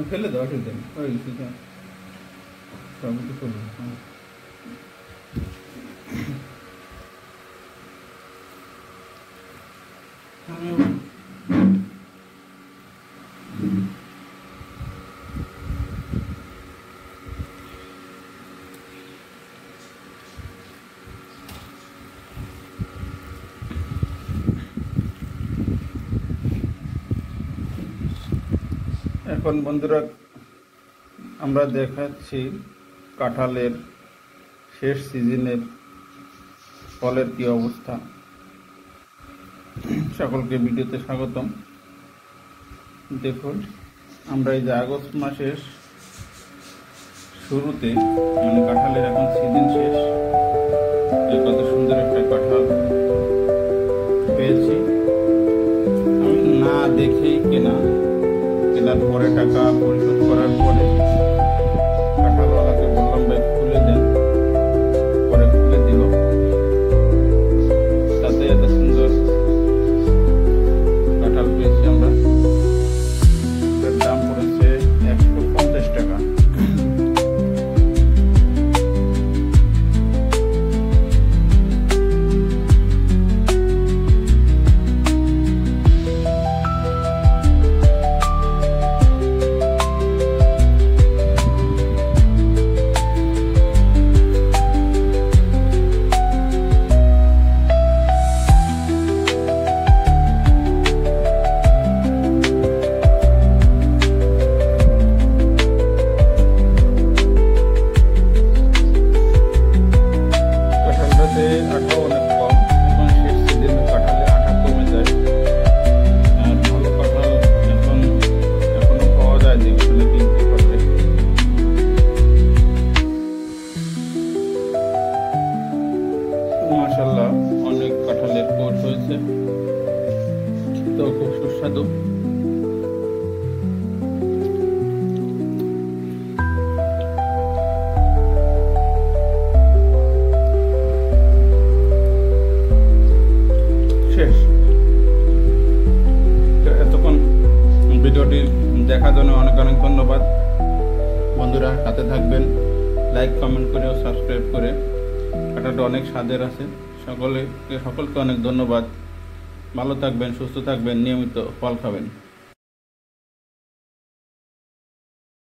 ফেলে দাও, অসুবিধা নেই, সব কিছু করবো। এখন বন্ধুরা আমরা দেখাচ্ছি কাঁঠালের শেষ সিজনের ফলের কি অবস্থা। সকলকে ভিডিওতে স্বাগতম। দেখুন, আমরা এই যে আগস্ট মাসের শুরুতে, মানে কাঁঠালের এখন সিজন শেষ, কত সুন্দর একটা কাঁঠাল পেয়েছি। আমি না দেখেই কেনার পরে টাকা পরিশোধ করার পরে কাঁঠালওয়ালাকে বললাম ভাই খুলে দেন, পরে খুলে দিল। তাতে এত সুন্দর কাঁঠাল পেয়েছি আমরা। এর দাম পড়েছে 150 টাকা। আঠা অনেক কম, এখন শেষ সিজনে কাঁঠালে আঠা কমে যায়। আর ভালো কাঁঠাল এখনো পাওয়া যায় দেখলে কিনতে পারলে। মাশাআল্লাহ, অনেক কাঁঠালের কোষ হয়েছে, তো খুব সুস্বাদু। এতক্ষণ ভিডিওটি দেখার জন্য অনেক অনেক ধন্যবাদ। বন্ধুরা সাথে থাকবেন, লাইক কমেন্ট করে ও সাবস্ক্রাইব করে। কাঁঠালটা অনেক স্বাদের আছে। সকলকে অনেক ধন্যবাদ। ভালো থাকবেন, সুস্থ থাকবেন, নিয়মিত ফল খাবেন।